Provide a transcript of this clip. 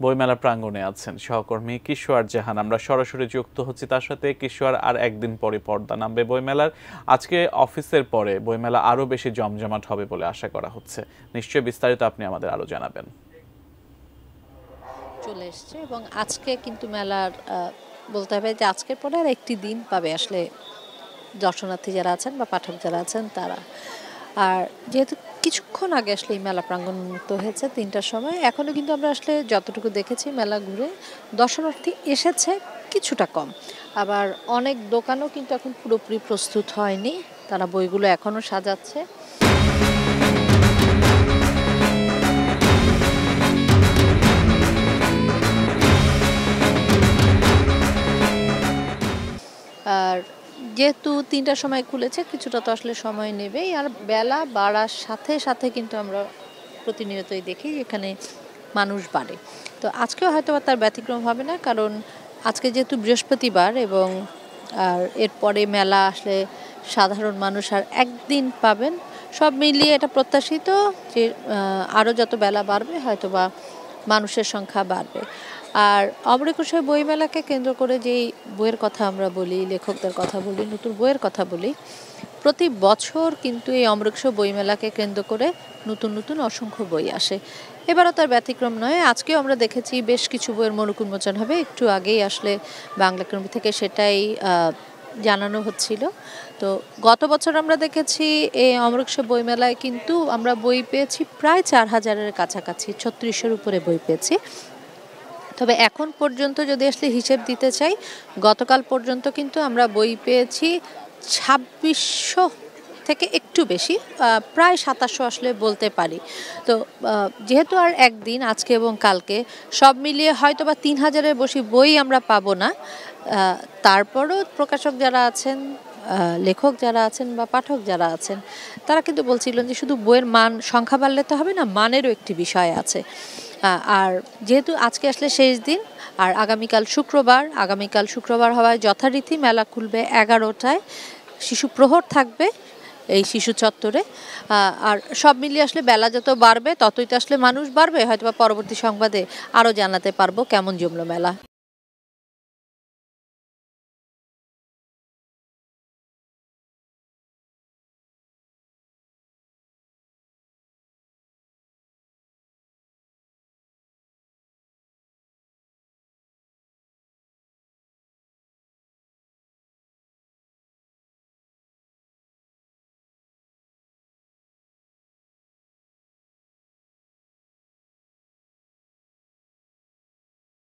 বইমেলা প্রাঙ্গণে আছেন সহকর্মী কিশোর জাহান। আমরা সরাসরি যুক্ত হচ্ছি তার সাথে। কিশোর, আর একদিন পরে পর্দা নামবে বইমেলার। আজকে অফিসের পরে বইমেলা আরো বেশি জমজমাট হবে বলে আশা করা হচ্ছে। নিশ্চয়ই বিস্তারিত আপনি আমাদের আরো জানাবেন। চলে এসছে এবং আজকে কিন্তু মেলার বলতে হবে যে আজকের পরে আর একটি দিন পাবে আসলে দর্শনার্থী যারা আছেন বা পাঠক যারা আছেন তারা। আর যেহেতু কিছুক্ষণ আগে আসলে এই মেলা প্রাঙ্গণ উন্মুক্ত হয়েছে ৩টার সময়, এখনও কিন্তু আমরা আসলে যতটুকু দেখেছি মেলা ঘুরে দর্শনার্থী এসেছে কিছুটা কম। আবার অনেক দোকানও কিন্তু এখন পুরোপুরি প্রস্তুত হয়নি, তারা বইগুলো এখনও সাজাচ্ছে। আর যেহেতু ৩টার সময় খুলেছে কিছুটা তো আসলে সময় নেবেই, আর বেলা বাড়ার সাথে সাথে কিন্তু আমরা প্রতিনিয়তই দেখি এখানে মানুষ বাড়ে। তো আজকেও হয়তো তার ব্যতিক্রম হবে না, কারণ আজকে যেহেতু বৃহস্পতিবার এবং আর এরপরে মেলা আসলে সাধারণ মানুষ আর একদিন পাবেন। সব মিলিয়ে এটা প্রত্যাশিত যে আরও যত বেলা বাড়বে হয়তো বা মানুষের সংখ্যা বাড়বে। আর অমর-একুশে বইমেলাকে কেন্দ্র করে যেই বইয়ের কথা আমরা বলি, লেখকদের কথা বলি, নতুন বইয়ের কথা বলি, প্রতি বছর কিন্তু এই অমর-একুশে বইমেলাকে কেন্দ্র করে নতুন নতুন অসংখ্য বই আসে। এবারও তার ব্যতিক্রম নয়। আজকেও আমরা দেখেছি বেশ কিছু বইয়ের মোড়ক উন্মোচন হবে, একটু আগেই আসলে বাংলা একাডেমি থেকে সেটাই জানানো হচ্ছিল। তো গত বছর আমরা দেখেছি এই অমর-একুশে বইমেলায় কিন্তু আমরা বই পেয়েছি প্রায় ৪,০০০-এর কাছাকাছি, ৩৬০০-এর উপরে বই পেয়েছি। তবে এখন পর্যন্ত যদি আসলে হিসেব দিতে চাই, গতকাল পর্যন্ত কিন্তু আমরা বই পেয়েছি ২৬০০ থেকে একটু বেশি, প্রায় ২৭০০ আসলে বলতে পারি। তো যেহেতু আর একদিন আজকে এবং কালকে সব মিলিয়ে হয়তো বা ৩,০০০-এর বেশি বই আমরা পাবো না, তারপরও প্রকাশক যারা আছেন, লেখক যারা আছেন বা পাঠক যারা আছেন, তারা কিন্তু বলছিলেন যে শুধু বইয়ের মান সংখ্যা বাড়লে তো হবে না, মানেরও একটি বিষয় আছে। আর যেহেতু আজকে আসলে শেষ দিন আর আগামীকাল শুক্রবার হওয়ায় যথারীতি মেলা খুলবে ১১টায়, শিশু প্রহর থাকবে এই শিশু চত্বরে। আর সব মিলিয়ে আসলে বেলা যত বাড়বে ততই তো আসলে মানুষ বাড়বে, হয়তো বা পরবর্তী সংবাদে আরও জানাতে পারবো কেমন জমলো মেলা।